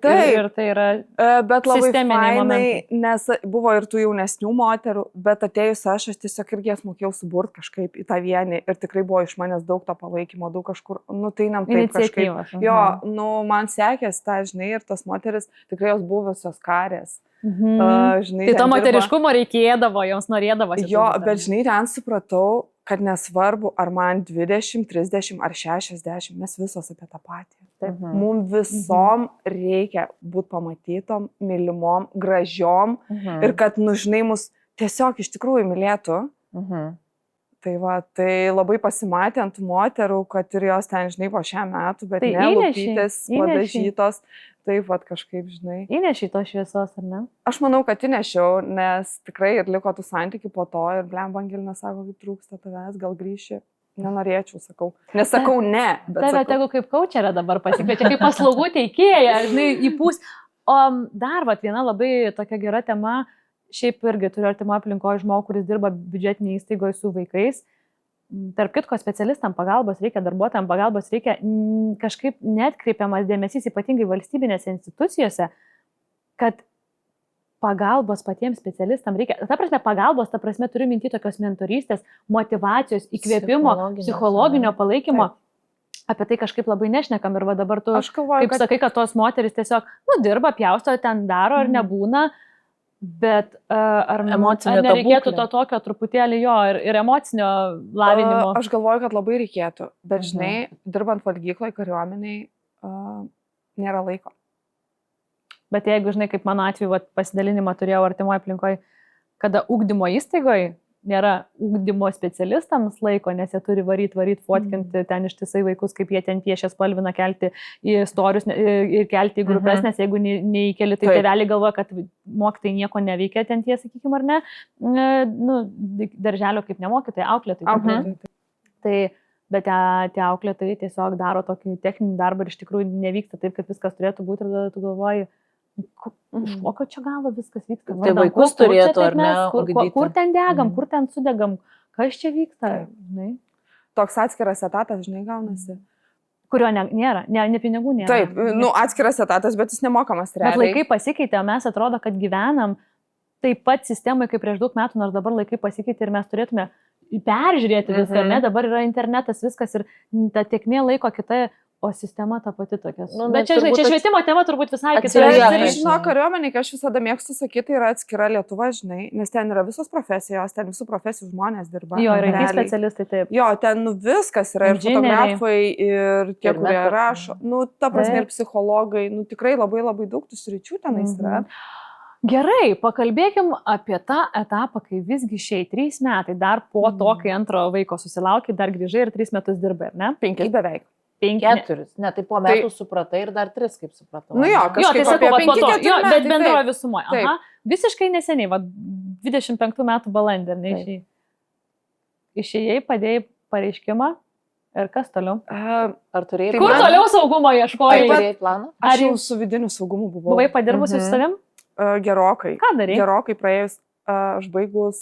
[SPEAKER 2] tai yra...
[SPEAKER 1] Bet labai
[SPEAKER 2] sisteminiai
[SPEAKER 1] fainai, nes buvo ir tų jaunesnių moterų, bet atėjus aš tiesiog irgi jas mokėjau suburti kažkaip į tą vienį ir tikrai buvo iš manęs daug to palaikymo, daug kažkur, tai nam taip kažkaip.
[SPEAKER 2] Iniciatyvos.
[SPEAKER 1] Jo, man sekės tą, žinai, ir tos moteris tikrai jos buvusios karės. Žinai,
[SPEAKER 2] Tai to
[SPEAKER 1] ten dirba-
[SPEAKER 2] moteriškumo reikėdavo, joms norėdavosi.
[SPEAKER 1] Jo, bet žinai, ten supratau, kad nesvarbu, ar man 20, 30 ar 60, mes visos apie tą patį. Taip. Mums visom reikia būti pamatytom, mylimom, gražiom ir kad, žinai, mus tiesiog iš tikrųjų mylėtų. Tai va, tai labai pasimatė ant moterų, kad ir jos ten, žinai, po 6 metų, bet
[SPEAKER 2] Tai
[SPEAKER 1] ne
[SPEAKER 2] įneši,
[SPEAKER 1] lūpytės padažytos. Taip va, kažkaip, žinai.
[SPEAKER 2] Įneši tos šviesos, ar ne?
[SPEAKER 1] Aš manau, kad įnešiau, nes tikrai ir liko tų santykių po to ir blem Angelina sako, kaip trūksta tavęs, gal grįši. Nenorėčiau, sakau. Nesakau ne.
[SPEAKER 2] Tave tegu kaip kaučerė dabar pasikviečia, kaip paslaugų teikėja, žinai, įpūs. O dar vat, viena labai tokia gera tema, šiaip irgi turiu artimą aplinkoje žmogų, kuris dirba biudžetinėje įstaigoje su vaikais. Tarp kitko, specialistam pagalbos reikia, darbuotojams pagalbos reikia, kažkaip netkreipiamas dėmesys, ypatingai valstybinėse institucijose, kad pagalbos patiems specialistam reikia. Ta prasme, pagalbos, ta prasme, turiu minti tokios mentorystės, motyvacijos, įkvėpimo, psichologinio palaikymo. Taip. Apie tai kažkaip labai nešnekam ir va dabar tu, galvoju, kaip sakai, kad tos moteris tiesiog, dirba, pjausto, ten daro ar nebūna. Bet ar nereikėtų to tokio truputėlį jo ir emocinio lavinimo?
[SPEAKER 1] Aš galvoju, kad labai reikėtų, bet žinai, dirbant valgykloje, kariuomeniai, nėra laiko.
[SPEAKER 2] Bet jeigu, žinai, kaip mano atveju pasidalinimą turėjau artimoje aplinkoje, kada ugdymo įstaigoje nėra ugdymo specialistams laiko, nes jie turi varyt, fotkinti ten ištisai vaikus, kaip jie ten piešia, spalvina, kelti į storius ir kelti į grupės, nes jeigu neįkeli, tai tėveliai galvoja, kad mokytojai nieko neveikia ten tie, sakykime, ar ne, darželio kaip nemokytojai, auklėtojai. Tai, bet tie auklėtojai tiesiog daro tokį techninį darbą ir iš tikrųjų nevyksta taip, kaip viskas turėtų būti ir tada tu galvoji, iš kokio čia galo viskas vyksta.
[SPEAKER 3] Tai vaikus turėtų, ar ne?
[SPEAKER 2] Kur ten degam, kur ten sudegam, kas čia vyksta?
[SPEAKER 1] Toks atskiras etatas, žinai, gaunasi.
[SPEAKER 2] Kurio nėra, ne pinigų nėra.
[SPEAKER 1] Taip, atskiras etatas, bet jis nemokamas realiai.
[SPEAKER 2] Bet laikai pasikeitė, mes atrodo, kad gyvenam taip pat sistemai kaip prieš daug metų, nors dabar laikai pasikeitė ir mes turėtume peržiūrėti viską, ne? Dabar yra internetas, viskas ir ta tėkmė laiko kita. O sistema ta pati tokia. Bet čia švietimo tema turbūt visai kita.
[SPEAKER 1] Žinau, kariuomenė, aš visada mėgstu sakyti, tai yra atskira Lietuva, žinai, nes ten yra visos profesijos, ten visų profesijų žmonės dirba.
[SPEAKER 2] Jo, ir IT specialistai taip.
[SPEAKER 1] Jo, ten viskas yra ir fotografai, ir tie, kurie rašo, ta prasme, ir psichologai, tikrai labai labai daug tų sričių tenais yra.
[SPEAKER 2] Gerai, pakalbėkim apie tą etapą, kai visgi šiai 3 metai, dar po to, kai antro vaiko susilaukai, dar grįžai ir 3 metus dirbai, ar ne?
[SPEAKER 1] 5 beveik.
[SPEAKER 3] 4. Ne, tai po metų supratai ir dar 3, kaip supratau.
[SPEAKER 2] Tai sakau, po to. Jo, bet bendroje visumoje. Aha, visiškai neseniai, 25 metų balandį, neišėjai. Išėjai, padėjai pareiškimą ir kas toliau?
[SPEAKER 3] Ar turėjai?
[SPEAKER 2] Kur toliau saugumo ieškojai?
[SPEAKER 3] Ar turėjai planą?
[SPEAKER 1] Aš jau su vidiniu saugumu buvau.
[SPEAKER 2] Buvai padirbusi su savim?
[SPEAKER 1] Gerokai.
[SPEAKER 2] Ką darai?
[SPEAKER 1] Gerokai praėjus, aš baigus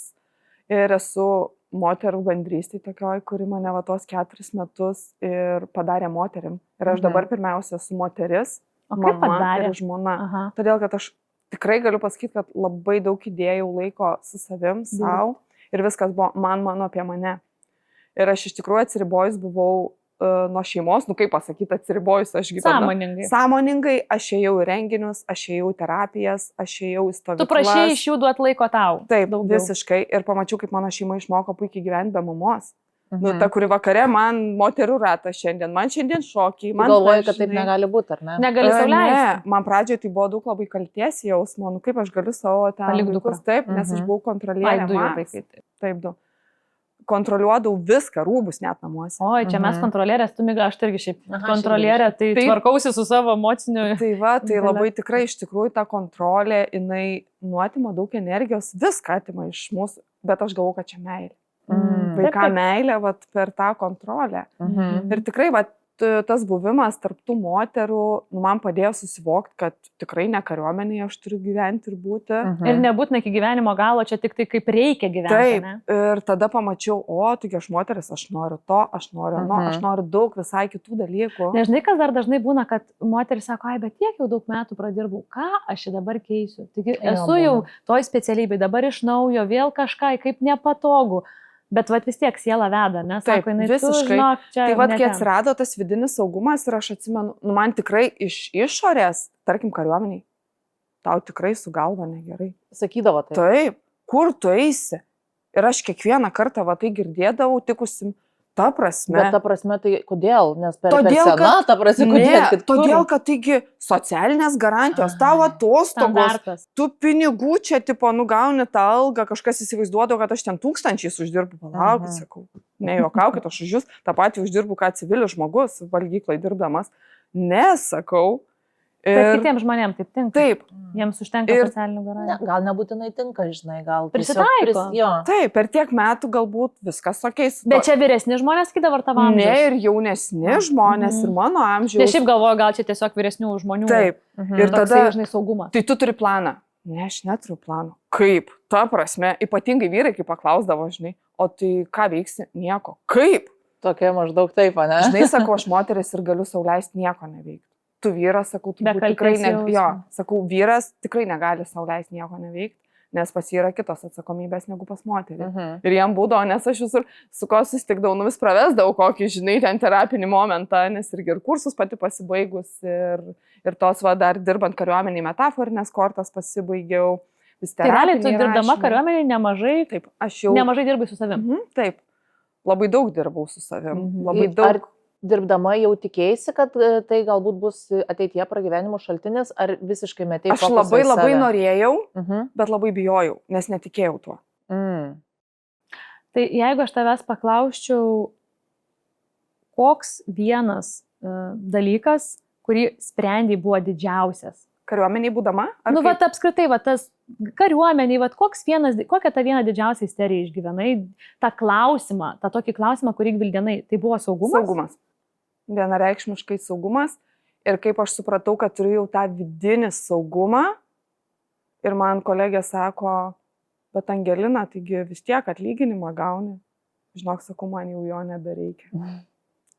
[SPEAKER 1] ir esu moterų bendrystė tokioj, kuri mane tos 4 metus ir padarė moterim. Ir aš dabar pirmiausia esu moteris, mama ir žmona. Todėl, kad aš tikrai galiu pasakyti, kad labai daug įdėjau laiko su savim, savo ir viskas buvo mano apie mane. Ir aš iš tikrųjų atsiribojus buvau nuo šeimos, kaip pasakyti, atsiribojus aš gyvenau. Sąmoningai, aš ėjau į renginius, aš ėjau į terapijas, aš ėjau į stovyklas.
[SPEAKER 2] Tu prašei iš jų duoti laiko tau.
[SPEAKER 1] Taip, visiškai. Ir pamačiau, kaip mano šeima išmoko puikiai gyventi be mamos. Ta, kuri vakare man moterų ratas šiandien, man šiandien šokiai.
[SPEAKER 3] Galvoju, kad taip negali būti, ar ne?
[SPEAKER 2] Negali sau leisti.
[SPEAKER 1] Ne, man pradžioje tai buvo daug labai kalties jausmo, kaip aš galiu savo ten vaikus, taip, nes aš buvau kontrolierė. Taip, kontroliuodavau viską, rūbus net namuose.
[SPEAKER 2] O, čia mes kontrolierės, tu myga, aš irgi šiaip kontrolierė, tai tvarkausi su savo emociniu.
[SPEAKER 1] Tai labai tikrai iš tikrųjų ta kontrolė, jinai nuatima daug energijos, viską atima iš mūsų, bet aš galvoju, kad čia meilė. Vaiką meilė per tą kontrolę. Ir tikrai tas buvimas tarp tų moterų man padėjo susivokti, kad tikrai ne kariuomenėje aš turiu gyventi ir būti.
[SPEAKER 2] Ir nebūtina iki gyvenimo galo, čia tik tai kaip reikia gyventi.
[SPEAKER 1] Taip, ir tada pamačiau, taigi aš moteris, aš noriu to, aš noriu aš noriu daug visai kitų dalykų.
[SPEAKER 2] Nežinai, kas dar dažnai būna, kad moteris sako, bet tiek jau daug metų pradirbau, ką aš čia dabar keisiu. Taigi esu jau toj specialybėj, dabar iš naujo vėl kažką, kaip nepatogu. Bet vis tiek siela veda, nes
[SPEAKER 1] taip, visiškai. Tai kai atsirado tas vidinis saugumas ir aš atsimenu, man tikrai iš išorės, tarkim, kariuomeniai, tau tikrai su galva negerai.
[SPEAKER 3] Sakydavo tai.
[SPEAKER 1] Taip, kur tu eisi? Ir aš kiekvieną kartą va tai girdėdavau, tikusi, ta prasme.
[SPEAKER 3] Bet ta prasme, tai kodėl? Nes per
[SPEAKER 1] Todėl,
[SPEAKER 3] sena,
[SPEAKER 1] kad-
[SPEAKER 3] ta prasme, kodėl?
[SPEAKER 1] Todėl, kad taigi socialinės garantijos, tavo atostogos,
[SPEAKER 2] Standartas.
[SPEAKER 1] tu pinigų čia, tipo, nugauni tą algą, kažkas įsivaizduodavo, kad aš ten 1000 uždirbu, palaukit, sakau, nejuokaukit, aš už jūs tą patį uždirbu, ką civilis žmogus, valgyklai dirbdamas, nesakau.
[SPEAKER 2] Bet kitiems žmonėms taip tinka.
[SPEAKER 1] Taip,
[SPEAKER 2] Jiems užtenka
[SPEAKER 1] Ir-
[SPEAKER 2] socialinių
[SPEAKER 3] Ne,
[SPEAKER 2] garantijų.
[SPEAKER 3] gal nebūtinai tinka, žinai, gal
[SPEAKER 2] Prisitaiko.
[SPEAKER 3] Jo.
[SPEAKER 1] taip, per tiek metų galbūt viskas tokiais.
[SPEAKER 2] Bet čia vyresni žmonės sakydavo, ar tavo
[SPEAKER 1] Ne,
[SPEAKER 2] amžiaus?
[SPEAKER 1] ir jaunesni žmonės, ir mano
[SPEAKER 2] Ne,
[SPEAKER 1] amžiaus.
[SPEAKER 2] šiaip galvoju, gal čia tiesiog vyresnių žmonių.
[SPEAKER 1] Taip, ir
[SPEAKER 2] Toksai,
[SPEAKER 1] tada,
[SPEAKER 2] žinai, saugumas.
[SPEAKER 1] tai tu turi planą. Ne, aš neturiu plano. Kaip? Ta prasme, ypatingai vyrai, kai paklausdavo, žinai, o tai ką veiksi? Nieko. Kaip?
[SPEAKER 3] Tokia maždaug taip, ne?
[SPEAKER 1] Žinai, sakau, aš moteris ir galiu sauliaisti nieko neveikti. Tu vyras, sakau, tu
[SPEAKER 2] Be
[SPEAKER 1] tikrai
[SPEAKER 2] kaltės jausmo.
[SPEAKER 1] jo, sakau, vyras tikrai negali sauliaisti nieko neveikti, nes pas jį yra kitos atsakomybės negu pas moterį. Ir jam būdavo, nes aš visur su ko susitikdavau, nu vis pravesdavau kokį, žinai, ten terapinį momentą, nes irgi ir kursus pati pasibaigus, ir tos va dar dirbant kariuomenį metaforinės kortas pasibaigiau.
[SPEAKER 2] Tai realiai tu dirbdama kariuomenį nemažai,
[SPEAKER 1] Taip, aš jau.
[SPEAKER 2] nemažai dirbai su savim.
[SPEAKER 1] Taip, labai daug dirbau su savim. Labai
[SPEAKER 3] Ar
[SPEAKER 1] daug.
[SPEAKER 3] dirbdama jau tikėjai, kad tai galbūt bus ateityje pragyvenimo šaltinis, ar visiškai metėjai?
[SPEAKER 1] Aš labai labai norėjau,
[SPEAKER 3] Mhm.
[SPEAKER 1] bet labai bijojau, nes netikėjau tuo.
[SPEAKER 3] Mm.
[SPEAKER 2] Tai jeigu aš tavęs paklausčiau, koks vienas dalykas, kurį sprendai buvo didžiausias?
[SPEAKER 1] Kariuomeniai būdama?
[SPEAKER 2] Nu, va, apskritai, va, tas kariuomeniai, va, kokią tą vieną didžiausią isteriją išgyvenai, tą klausimą, tą tokį klausimą, kurį gvildenai, tai buvo saugumas?
[SPEAKER 1] Saugumas. Vienareikšmiškai saugumas. Ir kaip aš supratau, kad turiu jau tą vidinį saugumą. Ir man kolegė sako, bet Angelina, taigi vis tiek atlyginimą gauni. Žinok, sakau, man jau jo nebereikia.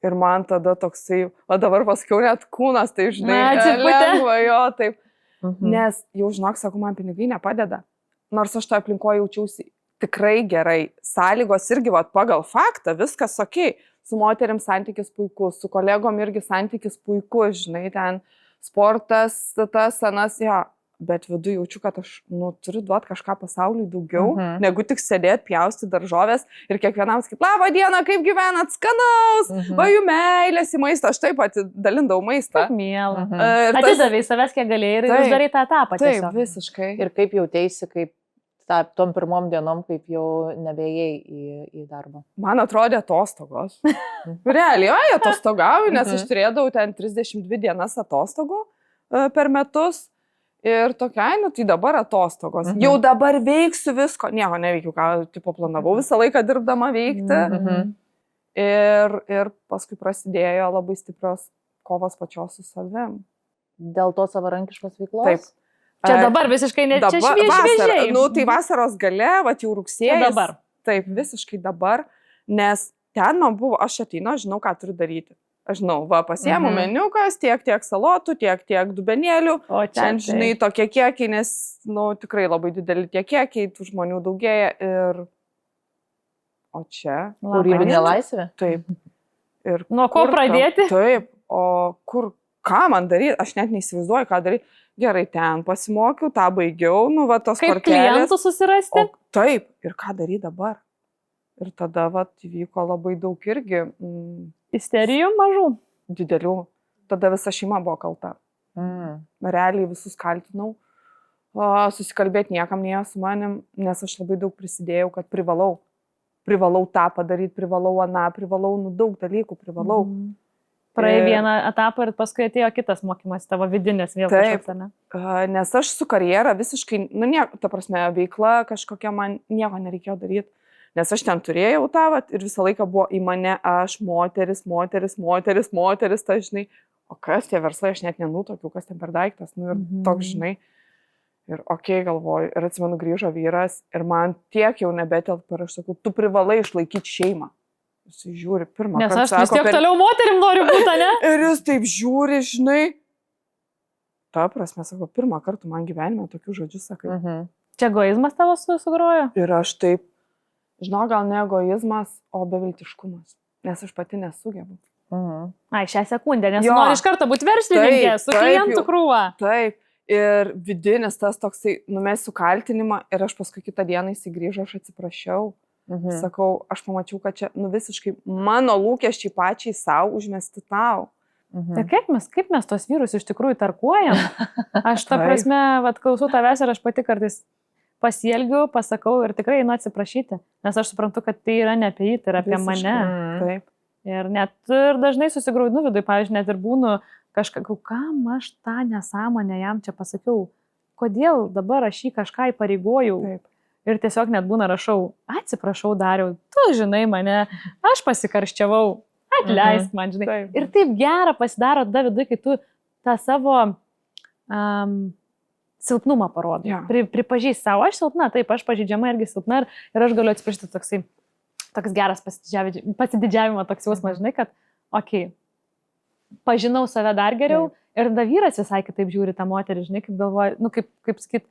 [SPEAKER 1] Ir man tada toksai, o dabar paskiau net kūnas, tai žinai, lengva jo, taip. Nes jau, žinok, sakau, man pinigai nepadeda. Nors aš to aplinkoje jaučiausi tikrai gerai. Sąlygos irgi, va, pagal faktą, viskas ok. Su moterim santykis puikus, su kolegom irgi santykis puikus, žinai, ten sportas, tas, anas, jo. Bet viduje jaučiu, kad aš, turiu duoti kažką pasauliui daugiau, negu tik sėdėti, pjausti daržovės ir kiekvienam sakyti, labą dieną, kaip gyvenat, skanaus, va jų meilės į maistą, aš taip pat dalindavau maistą.
[SPEAKER 2] Mėla. Atidavai savęs, kiek galėjai ir uždarai tą etapą.
[SPEAKER 1] Taip,
[SPEAKER 2] tiesiog.
[SPEAKER 1] visiškai.
[SPEAKER 3] Ir kaip jautėsi, kaip tom pirmom dienom, kaip jau nebėjai į darbą?
[SPEAKER 1] Man atrodė atostogos. Realiai, jo, atostogauju, nes aš turėdavau ten 32 dienas atostogų per metus. Ir tokia, tai dabar atostogos. Jau dabar veiksiu visko. Nieko neveikiu, ką tipo planavau visą laiką dirbdama veikti. Ir paskui prasidėjo labai stiprios kovos pačios su savim.
[SPEAKER 3] Dėl to savarankiškos veiklos?
[SPEAKER 1] Taip.
[SPEAKER 2] Čia dabar visiškai ne, čia šviežiai.
[SPEAKER 1] Tai vasaros gale, va jau rugsėjai.
[SPEAKER 2] Dabar.
[SPEAKER 1] Taip, visiškai dabar, nes ten man buvo, aš ateinu, žinau, ką turiu daryti. Aš žinau, va, pasiemu meniukas, tiek salotų, tiek dubenėlių.
[SPEAKER 2] O čia,
[SPEAKER 1] Čia, žinai, tokie kiekiai, nes, tikrai labai dideli tie kiekiai, tų žmonių daugėja ir... O čia...
[SPEAKER 3] Kūrybinė laisvė?
[SPEAKER 1] Taip. Ir
[SPEAKER 2] nuo ko pradėti?
[SPEAKER 1] Taip, o ką man daryti? Aš net neįsivaizduoju, ką daryti. Gerai, ten pasimokiau, tą baigiau, va, tos
[SPEAKER 2] kaip
[SPEAKER 1] kortelės.
[SPEAKER 2] klientų susirasti?
[SPEAKER 1] Taip, ir ką daryti dabar? Ir tada, va, įvyko labai daug irgi...
[SPEAKER 2] Isterijų mažų.
[SPEAKER 1] Didelių. Tada visa šeima buvo kalta. Realiai visus kaltinau. Susikalbėti niekam neėjo su manim, nes aš labai daug prisidėjau, kad privalau. Privalau tą padaryti, privalau aną, privalau, daug dalykų privalau.
[SPEAKER 2] Praėjai vieną etapą ir paskui atėjo kitas mokymas, tavo vidinės vėl kažkoks, ne?
[SPEAKER 1] Nes aš su karjera visiškai, ta prasme, veikla kažkokia man nieko nereikėjo daryti. Nes aš ten turėjau tą, ir visą laiką buvo į mane aš, moteris, ta, žinai, o kas tie verslai, aš net nenutokiu, kas ten per daiktas, ir toks, žinai. Ir galvoju, ir atsimenu, grįžo vyras ir man tiek jau nebetelpa, ir aš sakau, tu privalai išlaikyti šeimą. Jis žiūri pirmą kartą.
[SPEAKER 2] Nes aš vis tiek toliau moterim noriu būti, ne?
[SPEAKER 1] Ir jis taip žiūri, žinai. Ta prasme, sakau, pirmą kartą man gyvenime tokių žodžių sakai.
[SPEAKER 2] Čia egoizmas tavo sugrojo?
[SPEAKER 1] Ir aš taip, žinau, gal ne egoizmas, o beviltiškumas. Nes aš pati nesugebu.
[SPEAKER 2] Ai, šią sekundę, nes nori iš karto būti verslininkė, su klientų krūva.
[SPEAKER 1] Taip. Ir vidinis tas toksai, numesiu kaltinimą ir aš paskui kitą dieną įsigrįžau, aš atsiprašiau. Sakau, aš pamačiau, kad čia visiškai mano lūkesčiai pačiai savo užmesti tau.
[SPEAKER 2] Ir kaip mes tos vyrus iš tikrųjų tarkuojam? Aš ta prasme, klausau tavęs ir aš pati kartais pasielgiu, pasakau ir tikrai einu atsiprašyti, nes aš suprantu, kad tai yra ne apie jį, tai yra apie mane.
[SPEAKER 1] Taip.
[SPEAKER 2] Ir net ir dažnai susigraudinu vidui, pavyzdžiui, net ir būnu kažką, kam aš tą nesąmonę jam čia pasakiau, kodėl dabar aš jį kažką įpareigojau.
[SPEAKER 1] Taip.
[SPEAKER 2] Ir tiesiog net būna rašau, atsiprašau Dariau, tu žinai mane, aš pasikarščiavau, atleisk man, žinai.
[SPEAKER 1] Taip.
[SPEAKER 2] Ir taip gera pasidaro tada vidui, kai tu tą savo silpnumą parodai.
[SPEAKER 1] Jo.
[SPEAKER 2] Pripažįsti savo, aš silpna, taip, aš pažydžiama irgi silpna ir aš galiu atsiprašyti toks geras pasididžiavimo toks jausmas, žinai, kad, pažinau save dar geriau ir tada vyras visai kitaip žiūri tą moterį, žinai, kaip galvoja, kaip sakyt,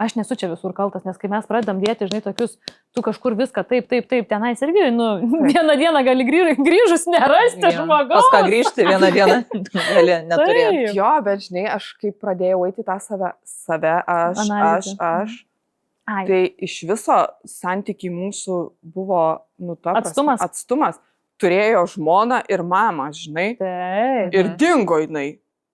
[SPEAKER 2] aš nesu čia visur kaltas, nes kai mes pradedam dėti, žinai, tokius, tu kažkur viską taip, tenais irgi, vieną dieną gali grįžus nerasti žmogaus.
[SPEAKER 3] Paskui grįžti vieną dieną gali neturėti.
[SPEAKER 1] Jo, bet žinai, aš kaip pradėjau eiti tą save, aš. Tai iš viso santykiai mūsų buvo, atstumas. Turėjo žmoną ir mamą, žinai.
[SPEAKER 2] Taip.
[SPEAKER 1] Ir dingo jinai.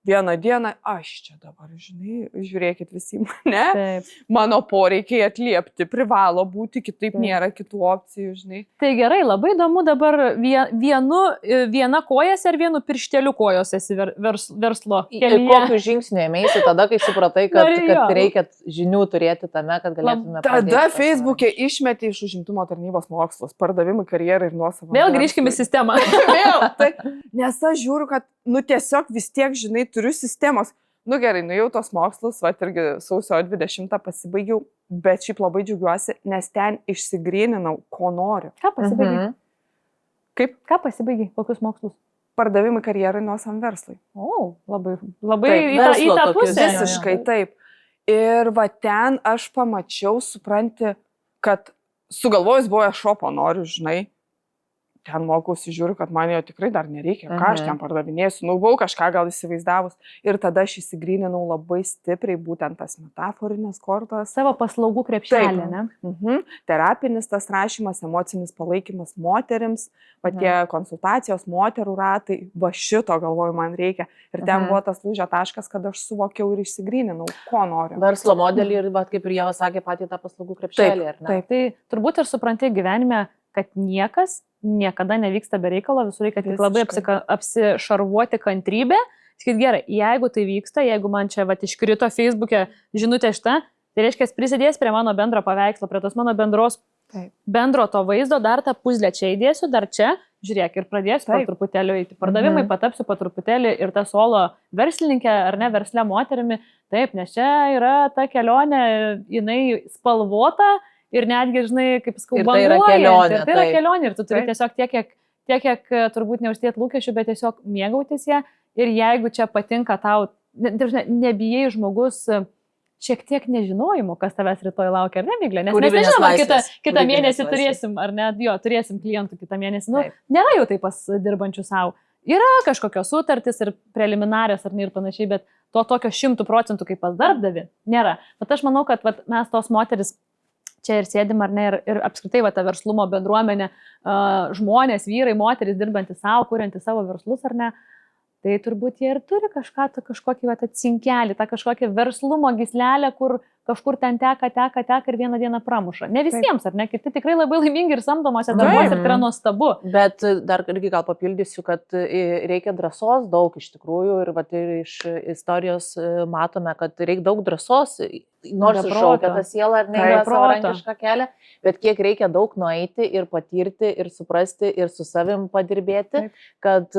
[SPEAKER 1] Vieną dieną, aš čia dabar, žinai, žiūrėkit visi mane, mano poreikiai atliepti privalo būti, kitaip nėra kitų opcijų, žinai.
[SPEAKER 2] Tai gerai, labai įdomu dabar viena kojas ar vienu piršteliu kojos esi verslo kelyje.
[SPEAKER 3] Ir kokiu žingsniu ėmėsi tada, kai supratai, kad reikia žinių turėti tame, kad galėtume pradėti.
[SPEAKER 1] Tada Facebook'e išmetė iš užimtumo tarnybos mokslus, pardavimai, karjerai ir nuosavą.
[SPEAKER 2] Vėl grįžkime į sistemą.
[SPEAKER 1] Nes aš žiūriu, kad, tiesiog vis tiek, žinai, turiu sistemos. Gerai, jau tos mokslus, irgi sausio 20 pasibaigiau, bet šiaip labai džiaugiuosi, nes ten išsigryninau, ko noriu.
[SPEAKER 2] Ką pasibaigiai?
[SPEAKER 1] Kaip?
[SPEAKER 2] Ką pasibaigiai? Kokius mokslus?
[SPEAKER 1] Pardavimai, karjerai, nuosavam verslui.
[SPEAKER 2] O, labai į tą pusę.
[SPEAKER 1] Visiškai taip. Ir ten aš pamačiau, supranti, kad sugalvojus buvo šopo noriu, žinai. Ten mokausi, žiūriu, kad man jo tikrai dar nereikia, ką aš ten pardavinėsiu, buvau kažką gal įsivaizdavus ir tada aš įsigryninau labai stipriai būtent tas metaforinės kortas.
[SPEAKER 2] Savo paslaugų krepšelį, ne?
[SPEAKER 1] Terapinis tas rašymas, emocinis palaikymas moterims, tie konsultacijos, moterų ratai, šito galvoju man reikia. Ir ten buvo tas lūžio taškas, kad aš suvokiau ir išsigryninau, ko noriu.
[SPEAKER 3] Verslo modelį ir, kaip ir jau sakė, patį tą paslaugų krepšelį, ar ne?
[SPEAKER 2] Taip, tai turbūt ir supranti gyvenime, kad niekas niekada nevyksta be reikalo, visur reikia tik labai apsišarvuoti kantrybę. Sakyti, gerai, jeigu tai vyksta, jeigu man čia iškrito Facebook'e žinutė šita, tai reiškia, prisidės prie mano bendro paveikslo, prie tos mano bendro to vaizdo, dar tą puzlę čia įdėsiu, dar čia, žiūrėk, ir pradėsiu po truputėlį eiti. Pardavimai patapsiu po truputėlį ir tą solo verslininkė ar ne versle moterimi. Taip, nes čia yra ta kelionė, jinai spalvota. Ir netgi, žinai, kaip sakau,
[SPEAKER 3] tai yra kelionė.
[SPEAKER 2] Tai yra kelionė ir tu turi tiesiog tiek, kiek turbūt neuždėti lūkesčių, bet tiesiog mėgautis ją. Ir jeigu čia patinka tau, nebijai žmogus šiek tiek nežinojimo, kas tavęs rytoj laukia, ar ne, Miglė? Nes mes nežinom, kitą mėnesį turėsim, ar ne, turėsim klientų kitą mėnesį. Nėra jau taip pas dirbančių savo. Yra kažkokios sutartys ir preliminarios, ar ne, ir panašiai, bet to tokio 100% kaip pas darbdavi nėra. Bet aš manau, kad mes tos moteris čia ir sėdim, ar ne, ir apskritai ta verslumo bendruomenė, žmonės, vyrai, moteris dirbantys savo, kuriantys savo verslus, ar ne, tai turbūt jie ir turi kažkokį atsinkelį, tą kažkokią verslumo gyslelę, kur kažkur ten teka ir vieną dieną pramuša. Ne visiems, ar ne, kiti tikrai labai laimingi ir samdomose darbuose ir tai yra nuostabu.
[SPEAKER 3] Bet dar irgi gal papildysiu, kad reikia drąsos daug iš tikrųjų ir iš istorijos matome, kad reikia daug drąsos, nors iššaukia tą sielą ar ne, savarankišką kelią, bet kiek reikia daug nueiti ir patirti ir suprasti ir su savim padirbėti, kad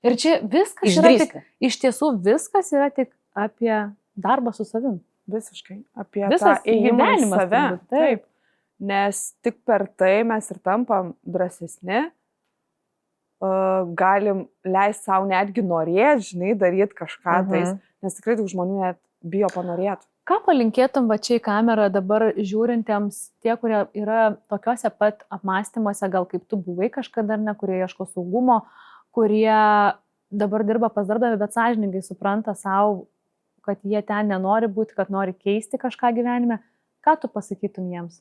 [SPEAKER 2] ir čia viskas yra tik, iš tiesų viskas yra tik apie darbą su savim.
[SPEAKER 1] Visiškai. Apie tą ėjimą į save. Taip. Nes tik per tai mes ir tampam drąsesni, galim leisti savo netgi norėti, žinai, daryti kažką tais, nes tikrai daug žmonių net bijo panorėti.
[SPEAKER 2] Ką palinkėtum va čia į kamerą dabar žiūrintiems, tie, kurie yra tokiuose pat apmąstymuose, gal kaip tu buvai kažkada, ar ne, kurie ieško saugumo, kurie dabar dirba pas darbdavį, bet sąžiningai supranta savo, kad jie ten nenori būti, kad nori keisti kažką gyvenime. Ką tu pasakytum jiems?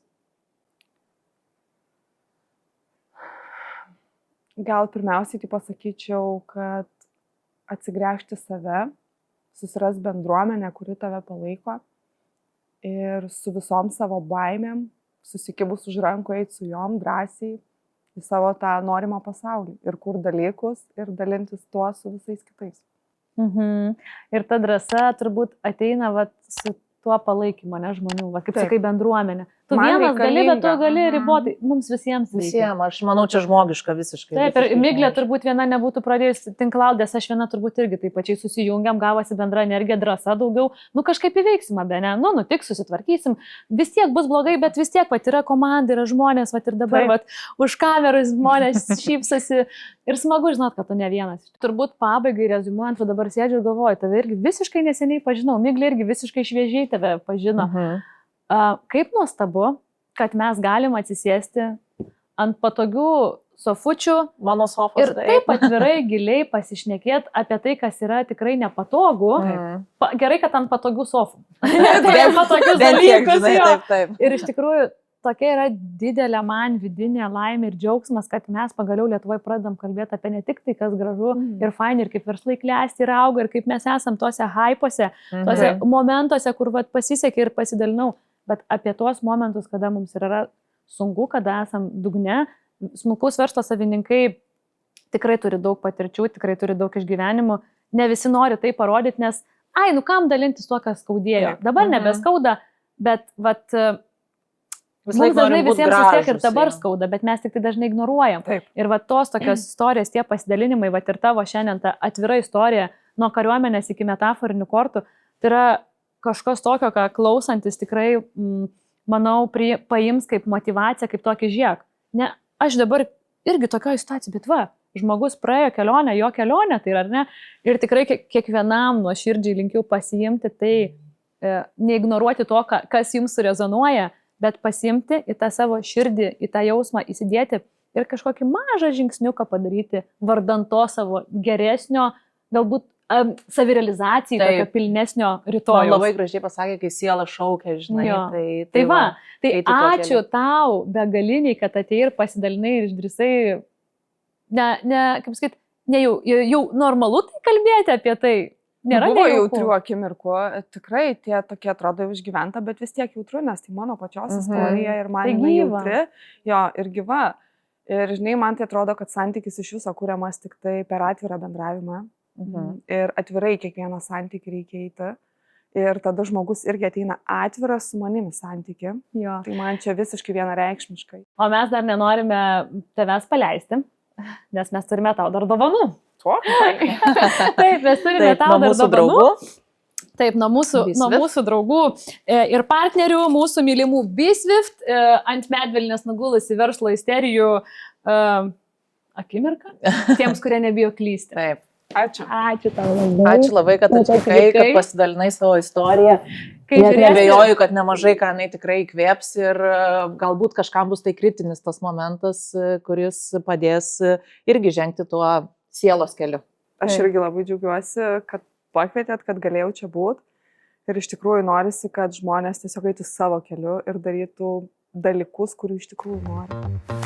[SPEAKER 1] Gal pirmiausiai tai pasakyčiau, kad atsigręžti save, susiras bendruomenę, kuri tave palaiko ir su visom savo baimėm, susikibus už rankų eiti su jom drąsiai į savo tą norimą pasaulį ir kur dalykus ir dalintis tuo su visais kitais.
[SPEAKER 2] Ir ta drąsa turbūt ateina vat, su tuo palaikymu, ne žmonių, va, kaip
[SPEAKER 1] Taip.
[SPEAKER 2] sakai, bendruomenė. Tu
[SPEAKER 1] Man
[SPEAKER 2] vienas gali, bet tu
[SPEAKER 1] reikalinga.
[SPEAKER 2] gali ribotai. Mums visiems reikia.
[SPEAKER 3] Visiems, aš manau, čia žmogiška visiškai.
[SPEAKER 2] Taip, ir
[SPEAKER 3] visiškai
[SPEAKER 2] Miglė
[SPEAKER 3] žmogiška.
[SPEAKER 2] turbūt viena nebūtų pradėjusi tinklaudės, aš viena turbūt irgi taip pačiai susijungiam, gavosi bendra energija, drąsa daugiau, nu kažkaip įveiksime, be ne, nu nutiks, susitvarkysim, vis tiek bus blogai, bet vis tiek pat yra komanda, yra žmonės, vat ir dabar,
[SPEAKER 1] Taip.
[SPEAKER 2] vat, už kameros žmonės šypsosi ir smagu žinot, kad tu ne vienas. Turbūt pabaigai rezumuojant, va dabar sėdžiu ir galvoju, tave irgi visiškai neseniai pažinau, Miglė irgi visiškai šviežiai tave pažino. Kaip nuostabu, kad mes galim atsisėsti ant patogių sofučių
[SPEAKER 3] Mano sofos.
[SPEAKER 2] ir taip atvirai, giliai pasišnekėti apie tai, kas yra tikrai nepatogu. Gerai, kad ant patogių sofų. Apie patogius dalykus. Jo.
[SPEAKER 3] Taip.
[SPEAKER 2] Ir iš tikrųjų tokia yra didelė man vidinė laimė ir džiaugsmas, kad mes pagaliau Lietuvoje pradedam kalbėti apie ne tik tai, kas gražu ir fain, ir kaip verslai klesti ir auga, ir kaip mes esam tose hypose, tose momentuose, kur vat, pasisekė ir pasidalinau, bet apie tuos momentus, kada mums yra sunku, kada esam dugne. Smulkaus verslo savininkai tikrai turi daug patirčių, tikrai turi daug išgyvenimų, ne visi nori tai parodyti, nes, nu kam dalintis tuo, kas skaudėjo. Dabar nebeskauda, bet vat, mums dažnai visiems vis tiek ir dabar skauda, bet mes tik tai dažnai ignoruojam.
[SPEAKER 1] Taip.
[SPEAKER 2] Ir vat tos tokios istorijos, tie pasidalinimai, vat ir tavo šiandien ta atvira istorija, nuo kariuomenės iki metaforinių kortų, tai yra kažkas tokio, ką klausantis tikrai, manau, paims kaip motivaciją, kaip tokį žiek. Ne, aš dabar irgi tokio situacijų, bet va, žmogus praėjo kelionę, jo kelionę, tai ar ne? Ir tikrai kiekvienam nuoširdžiai linkiu pasiimti tai, neignoruoti to, kas jums surezonuoja, bet pasiimti į tą savo širdį, į tą jausmą įsidėti ir kažkokį mažą žingsniuką padaryti vardant to savo geresnio, galbūt savirealizacijai, tokio pilnesnio rytojaus.
[SPEAKER 3] Man labai gražiai pasakė, kai siela šaukia, žinai.
[SPEAKER 2] Jo. Tai ačiū tau begaliniai, kad atėjai ir pasidalinai ir išdrįsai, kaip sakyt, jau normalu tai kalbėti apie tai. Nėra
[SPEAKER 1] buvo jautrių akimirkų, tikrai tie tokie atrodo išgyventa, bet vis tiek jautru, nes tai mano pačios istorija ir man tai jautri, jo, ir gyva. Ir žinai, man tai atrodo, kad santykis iš viso kuriamas tik tai per atvirą bendravimą. Ir atvirai kiekvieną santykį reikia eiti. Ir tada žmogus irgi ateina atviras su manimi santykį.
[SPEAKER 2] Jo.
[SPEAKER 1] Tai man čia visiškai vienareikšmiškai.
[SPEAKER 2] O mes dar nenorime tavęs paleisti, nes mes turime tau dar dovanų. Taip, mes turime tau dar dovanų. Taip, nuo mūsų draugų ir partnerių, mūsų mylimų B-Swift, ant medvilnės nugulusi verslo isterijų akimirką, tiems, kurie nebijo klysti.
[SPEAKER 3] Taip.
[SPEAKER 1] Ačiū.
[SPEAKER 2] Ačiū tau labai.
[SPEAKER 3] Ačiū labai, kad atvykai, kad pasidalinai savo istoriją.
[SPEAKER 2] Net
[SPEAKER 3] nebejoju, kad nemažai ką jinai tikrai įkvėps ir galbūt kažkam bus tai kritinis tas momentas, kuris padės irgi žengti tuo sielos keliu.
[SPEAKER 1] Aš irgi labai džiaugiuosi, kad pakvietėt, kad galėjau čia būti. Ir iš tikrųjų norisi, kad žmonės tiesiog eitų savo keliu ir darytų dalykus, kurių iš tikrųjų nori.